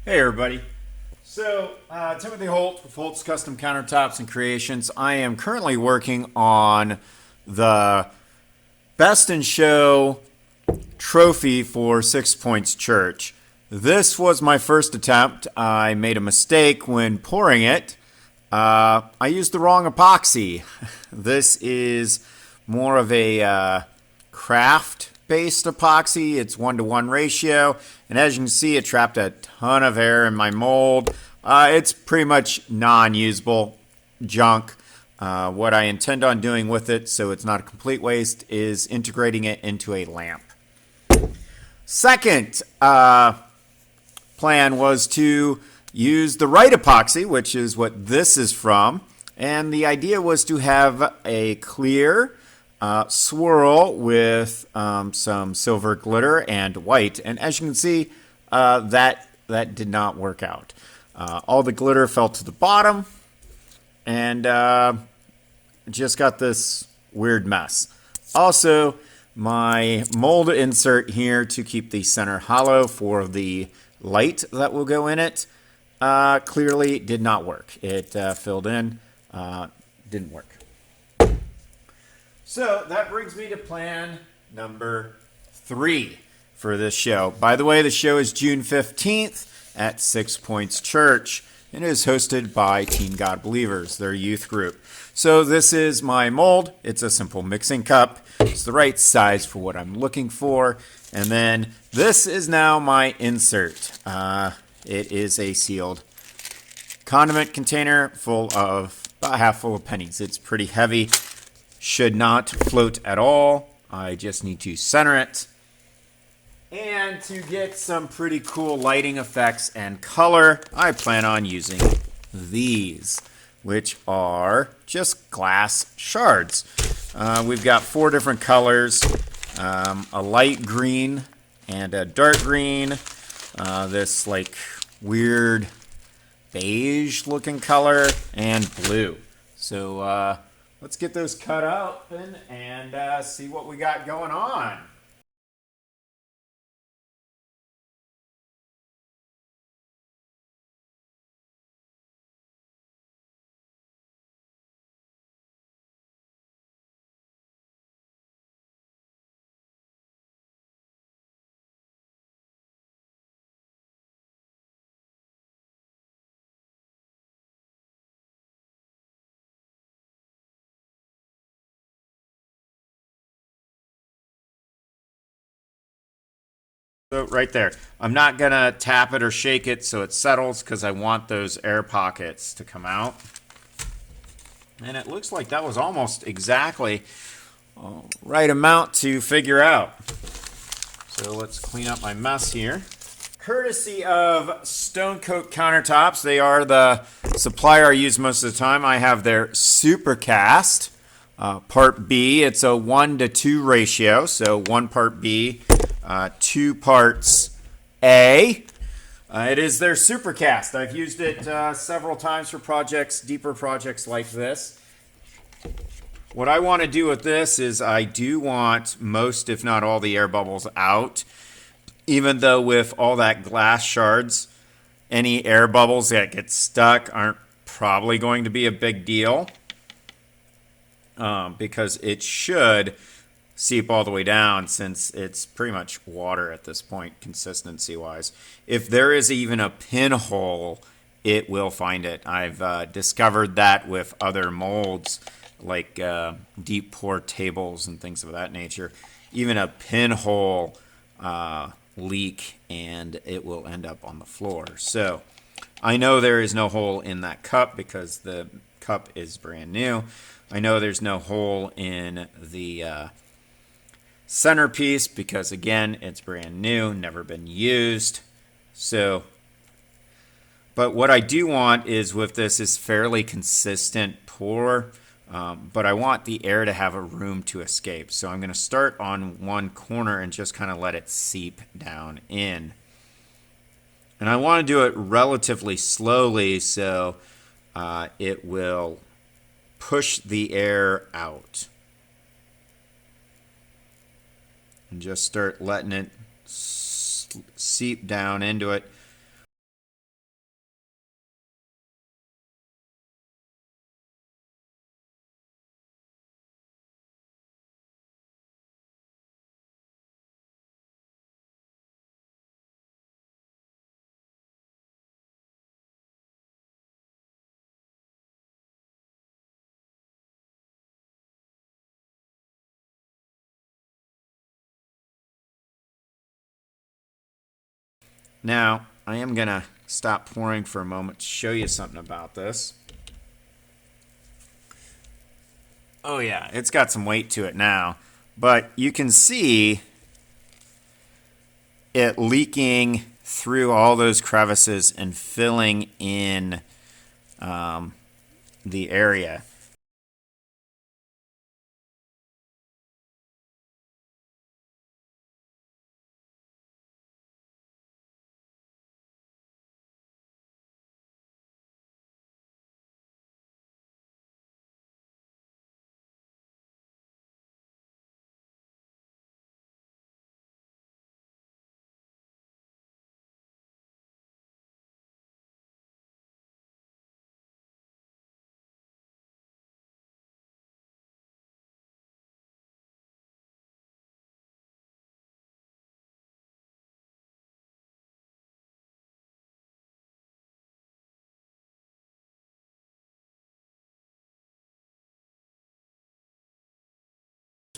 Hey everybody. Timothy Holt with Holt's Custom Countertops and Creations. I am currently working on the Best in Show trophy for Six Points Church. This was my first attempt. I made a mistake when pouring it. I used the wrong epoxy. This is more of a craft-based epoxy. It's 1-to-1 ratio, and as you can see, it trapped a ton of air in my mold. It's pretty much non-usable junk. What I intend on doing with it, so it's not a complete waste, is integrating it into a lamp. Second plan was to use the right epoxy, which is what this is from, and the idea was to have a clear swirl with some silver glitter and white, and as you can see, that did not work out. All the glitter fell to the bottom, and just got this weird mess. Also, my mold insert here to keep the center hollow for the light that will go in it clearly did not work. It filled in, didn't work. So that brings me to plan number 3 for this show. By the way, the show is June 15th at Six Points Church, and it is hosted by Teen God Believers, their youth group. So this is my mold. It's a simple mixing cup. It's the right size for what I'm looking for. And then this is now my insert. It is a sealed condiment container full of, about half full of pennies. It's pretty heavy. Should not float at all. I just need to center it. And to get some pretty cool lighting effects and color, I plan on using these, which are just glass shards. We've got 4 different colors, a light green and a dark green, this like weird beige looking color, and blue. So let's get those cut up and see what we got going on. So right there, I'm not gonna tap it or shake it so it settles because I want those air pockets to come out. And it looks like that was almost exactly right amount to figure out. So let's clean up my mess here. Courtesy of Stone Coat Countertops, they are the supplier I use most of the time. I have their Supercast. Part B, it's a 1-to-2 ratio, so 1 part B, 2 parts A. It is their Supercast. I've used it several times for projects, deeper projects like this. What I want to do with this is I do want most, if not all, the air bubbles out. Even though with all that glass shards, any air bubbles that get stuck aren't probably going to be a big deal. Because it should seep all the way down since it's pretty much water at this point, consistency-wise. If there is even a pinhole, it will find it. I've discovered that with other molds, like deep pour tables and things of that nature. Even a pinhole leak, and it will end up on the floor. So I know there is no hole in that cup because the cup is brand new. I know there's no hole in the centerpiece because, again, it's brand new, never been used. So, but what I do want is with this is fairly consistent pour, but I want the air to have a room to escape. So I'm going to start on one corner and just kind of let it seep down in. And I want to do it relatively slowly so it will push the air out. And just start letting it seep down into it. Now, I am going to stop pouring for a moment to show you something about this. Oh yeah, it's got some weight to it now. But you can see it leaking through all those crevices and filling in the area.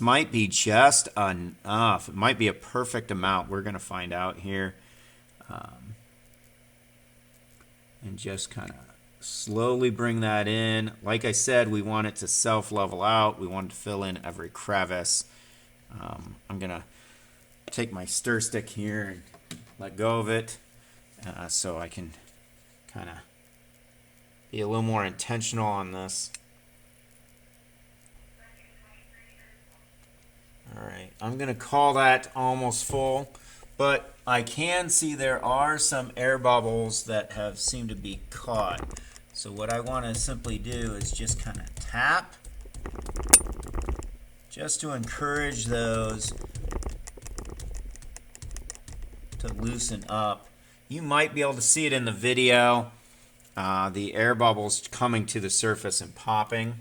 Might be just enough. It might be a perfect amount. We're going to find out here. And just kind of slowly bring that in. Like I said, we want it to self-level out. We want it to fill in every crevice. I'm going to take my stir stick here and let go of it so I can kind of be a little more intentional on this. All right, I'm going to call that almost full, but I can see there are some air bubbles that have seemed to be caught. So what I want to simply do is just kind of tap, just to encourage those to loosen up. You might be able to see it in the video, the air bubbles coming to the surface and popping.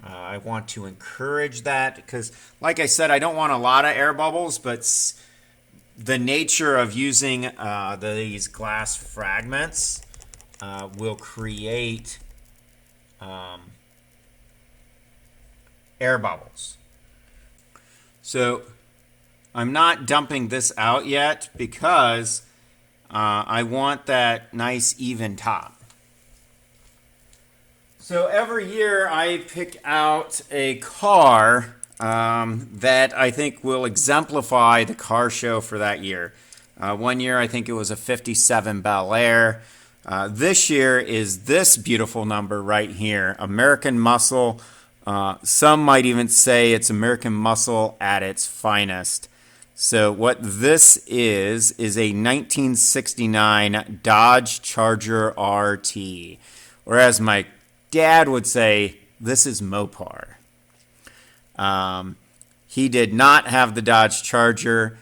I want to encourage that because, like I said, I don't want a lot of air bubbles, but the nature of using these glass fragments will create air bubbles. So I'm not dumping this out yet because I want that nice even top. So every year I pick out a car that I think will exemplify the car show for that year. One year I think it was a 57 Bel Air. This year is this beautiful number right here, American Muscle. Some might even say it's American Muscle at its finest. So what this is a 1969 Dodge Charger RT, or as my Dad would say, this is Mopar. He did not have the Dodge Charger.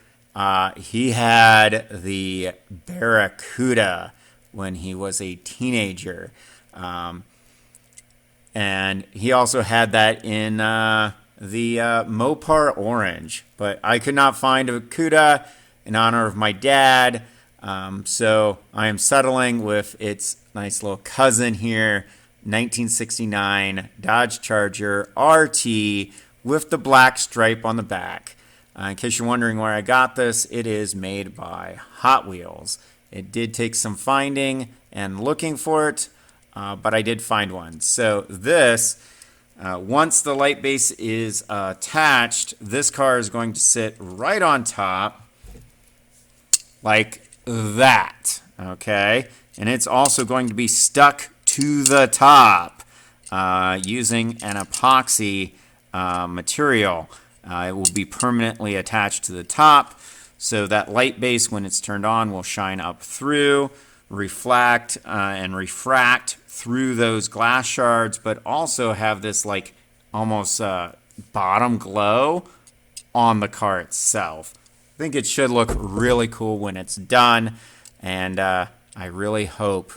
He had the Barracuda when he was a teenager. And he also had that in the Mopar Orange. But I could not find a Barracuda in honor of my dad. So I am settling with its nice little cousin here, 1969 Dodge Charger RT with the black stripe on the back. In case you're wondering where I got this, it is made by Hot Wheels. It did take some finding and looking for it, but I did find one. So this, once the light base is attached, this car is going to sit right on top like that, okay? And it's also going to be stuck to the top using an epoxy material. It will be permanently attached to the top so that light base, when it's turned on, will shine up through, reflect and refract through those glass shards, but also have this like almost bottom glow on the car itself. I think it should look really cool when it's done, and I really hope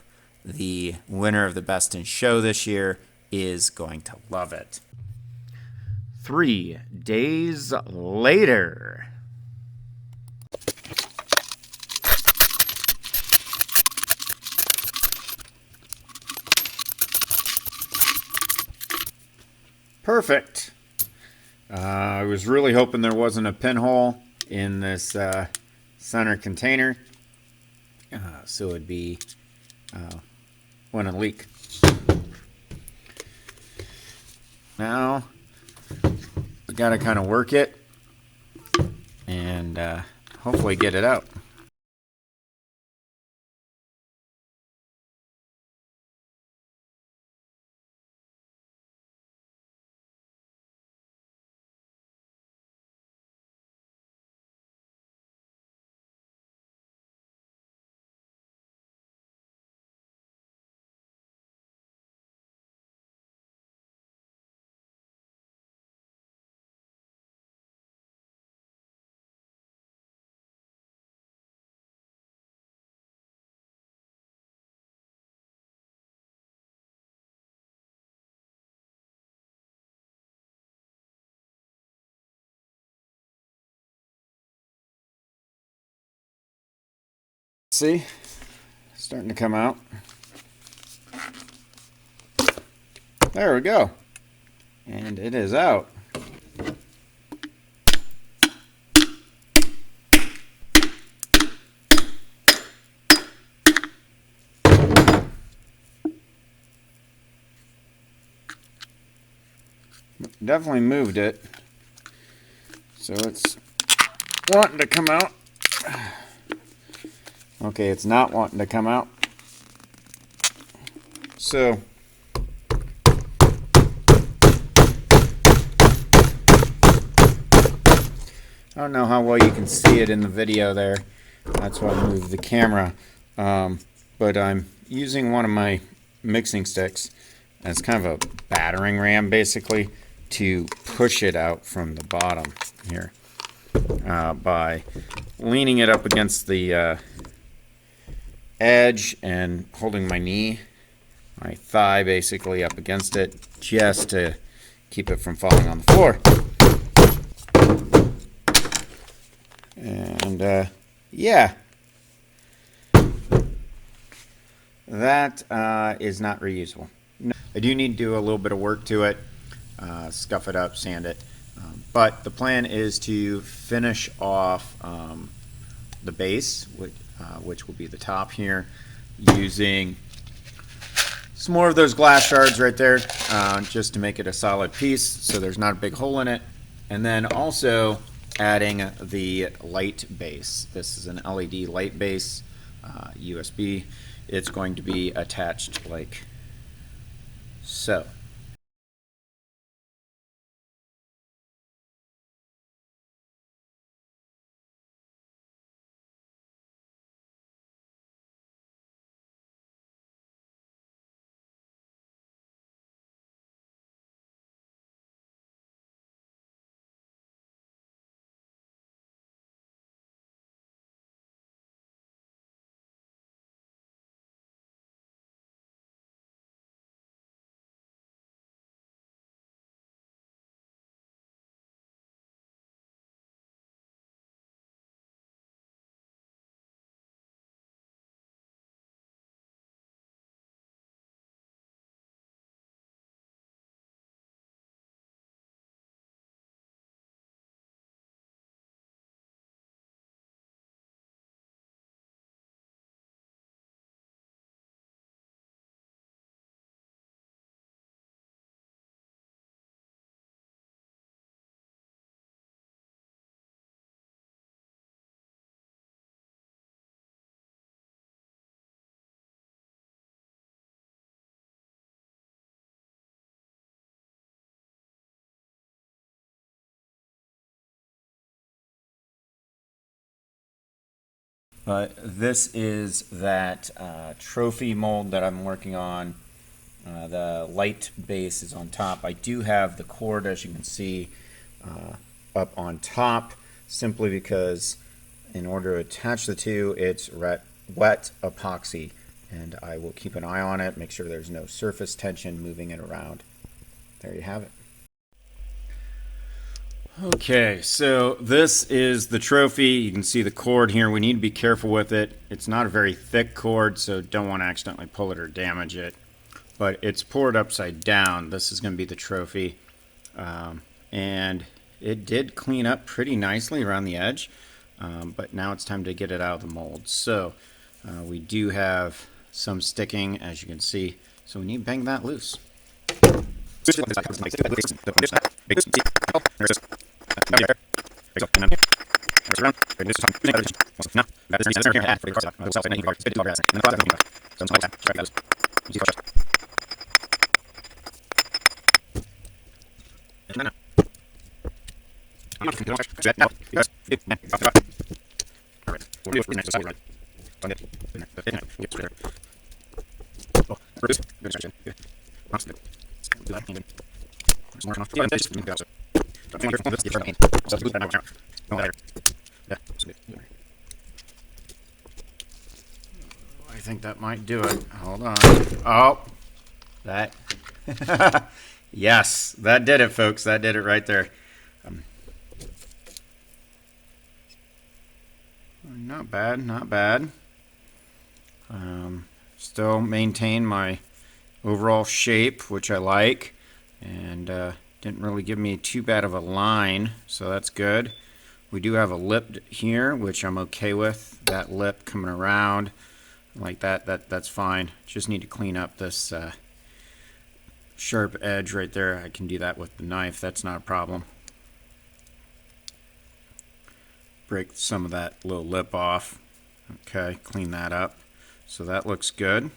the winner of the Best in Show this year is going to love it. 3 days later. Perfect. I was really hoping there wasn't a pinhole in this center container. so it'd be when a leak. Now we got to kind of work it and hopefully get it out. See, starting to come out. There we go. And it is out. Definitely moved it. So it's wanting to come out. Okay, it's not wanting to come out. So I don't know how well you can see it in the video there. That's why I moved the camera. But I'm using one of my mixing sticks as kind of a battering ram, basically, to push it out from the bottom here by leaning it up against the edge and holding my knee, my thigh basically up against it, just to keep it from falling on the floor. And yeah, that is not reusable. I do need to do a little bit of work to it, scuff it up, sand it, but the plan is to finish off the base, which will be the top here, using some more of those glass shards right there, just to make it a solid piece so there's not a big hole in it. And then also adding the light base. This is an LED light base, USB. It's going to be attached like so. But this is that trophy mold that I'm working on. The light base is on top. I do have the cord, as you can see, up on top, simply because in order to attach the two, it's wet epoxy. And I will keep an eye on it, make sure there's no surface tension moving it around. There you have it. Okay, so this is the trophy. You can see the cord here. We need to be careful with it. It's not a very thick cord, so don't want to accidentally pull it or damage it. But it's poured upside down. This is going to be the trophy. And it did clean up pretty nicely around the edge. But now it's time to get it out of the mold. So We do have some sticking, as you can see, so we need to bang that loose. I think that might do it. Hold on. Oh, that. Yes, that did it, folks. That did it right there. Not bad, not bad. Still maintain my overall shape, which I like, and didn't really give me too bad of a line, so that's good. We do have a lip here, which I'm okay with. That lip coming around like that's fine. Just need to clean up this sharp edge right there. I can do that with the knife. That's not a problem. Break some of that little lip off. Okay, clean that up. So that looks good.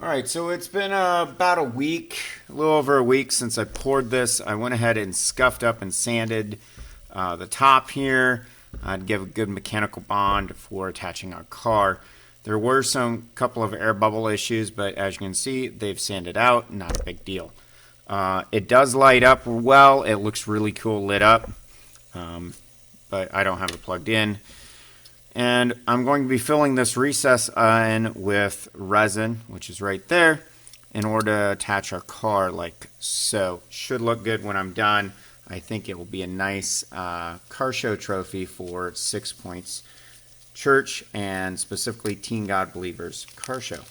Alright, so it's been about a week, a little over a week since I poured this. I went ahead and scuffed up and sanded the top here. I'd give a good mechanical bond for attaching our car. There were some couple of air bubble issues, but as you can see, they've sanded out. Not a big deal. It does light up well. It looks really cool lit up, but I don't have it plugged in. And I'm going to be filling this recess in with resin, which is right there, in order to attach our car like so. Should look good when I'm done. I think it will be a nice car show trophy for 6 Points Church and specifically Teen God Believers car show.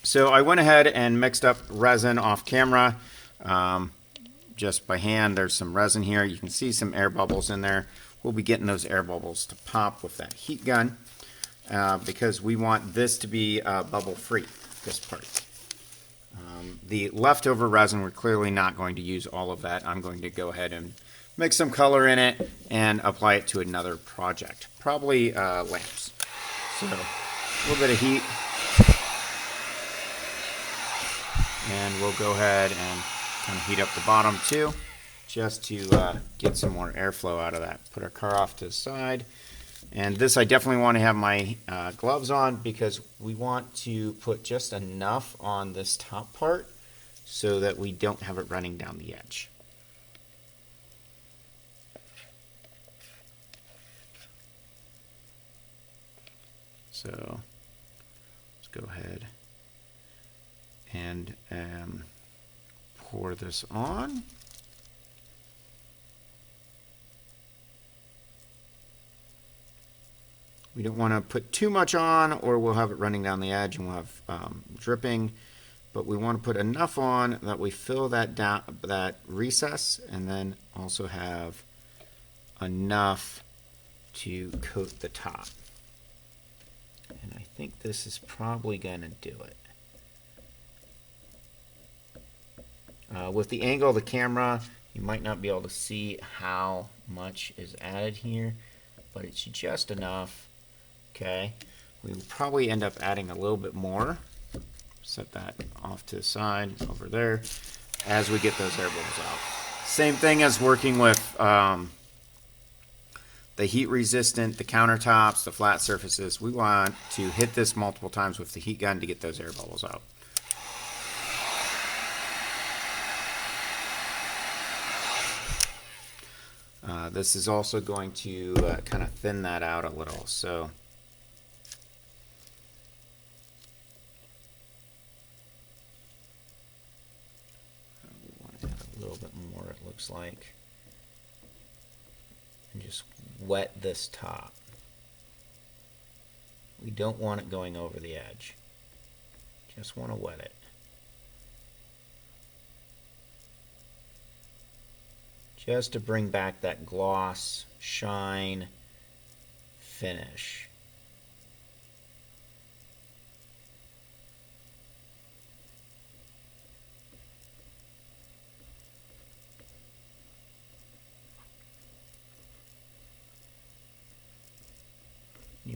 So I went ahead and mixed up resin off camera just by hand. There's some resin here. You can see some air bubbles in there. We'll be getting those air bubbles to pop with that heat gun because we want this to be bubble free, this part. The leftover resin, we're clearly not going to use all of that. I'm going to go ahead and mix some color in it and apply it to another project, probably lamps. So a little bit of heat, and we'll go ahead and kind of heat up the bottom too, just to get some more airflow out of that. Put our car off to the side. And this I definitely want to have my gloves on because we want to put just enough on this top part so that we don't have it running down the edge. So let's go ahead and pour this on. We don't want to put too much on or we'll have it running down the edge and we'll have dripping, but we want to put enough on that we fill that down, that recess, and then also have enough to coat the top. And I think this is probably going to do it. With the angle of the camera, you might not be able to see how much is added here, but it's just enough. Okay, we will probably end up adding a little bit more. Set that off to the side over there as we get those air bubbles out. Same thing as working with the heat resistant, the countertops, the flat surfaces. We want to hit this multiple times with the heat gun to get those air bubbles out. This is also going to kind of thin that out a little. So we want to add a little bit more, it looks like, and just wet this top. We don't want it going over the edge. Just want to wet it. Just to bring back that gloss, shine, finish.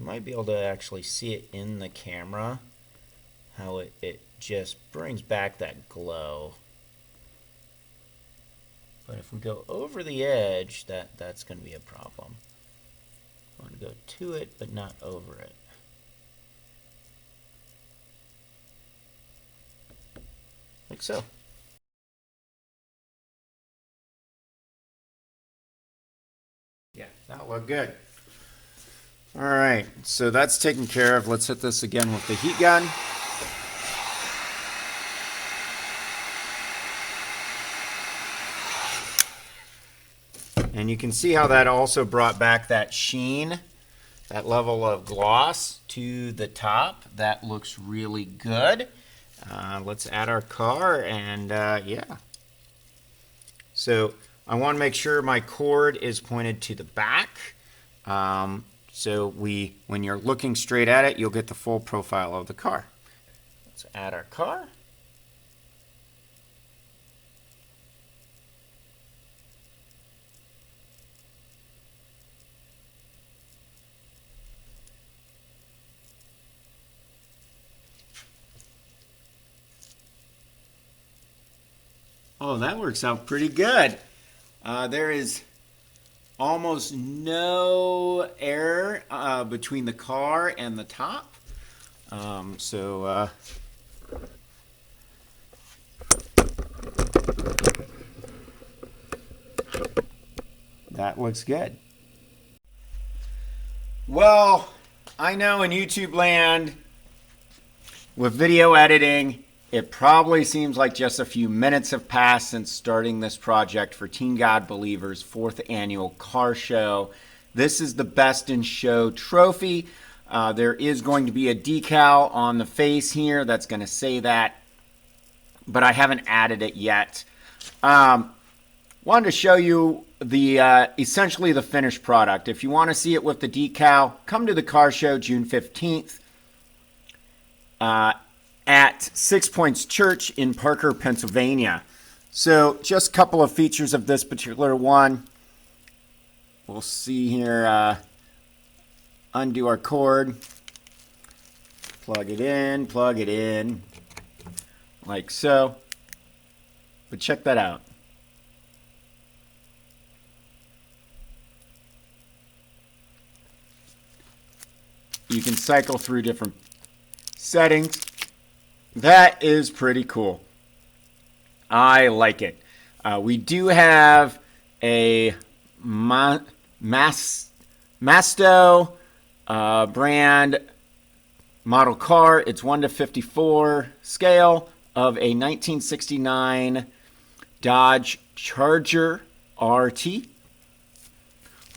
you might be able to actually see it in the camera, how it just brings back that glow. But if we go over the edge, that's going to be a problem. I want to go to it, but not over it. Like so. Yeah, that'll look good. All right, so that's taken care of. Let's hit this again with the heat gun. And you can see how that also brought back that sheen, that level of gloss to the top. That looks really good. Let's add our car, and yeah. So I want to make sure my cord is pointed to the back. So when you're looking straight at it, you'll get the full profile of the car. Let's add our car. Oh, that works out pretty good. There is almost no air between the car and the top. That looks good. Well, I know in YouTube land, with video editing, it probably seems like just a few minutes have passed since starting this project for Teen God Believers' 4th annual car show. This is the Best in Show trophy. There is going to be a decal on the face here that's going to say that, but I haven't added it yet. Wanted to show you the essentially the finished product. If you want to see it with the decal, come to the car show June 15th. At 6 Points Church in Parker, Pennsylvania. So just a couple of features of this particular one. We'll see here, undo our cord, plug it in, like so. But check that out. You can cycle through different settings. That is pretty cool. I like it. We do have a Masto brand model car. It's 1:54 scale of a 1969 Dodge Charger RT.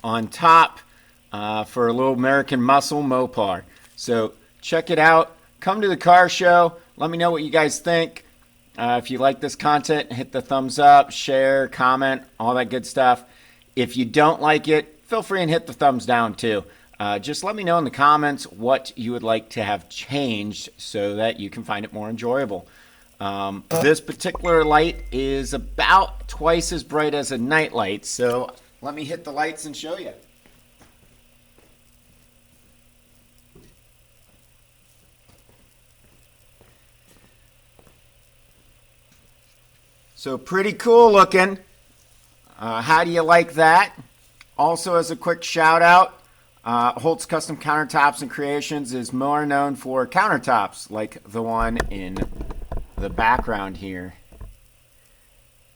On top for a little American Muscle Mopar. So check it out. Come to the car show. Let me know what you guys think. If you like this content, hit the thumbs up, share, comment, all that good stuff. If you don't like it, feel free and hit the thumbs down too. Just let me know in the comments what you would like to have changed so that you can find it more enjoyable. This particular light is about twice as bright as a night light, so let me hit the lights and show you. So pretty cool looking. How do you like that? Also, as a quick shout out, Holt's Custom Countertops and Creations is more known for countertops like the one in the background here.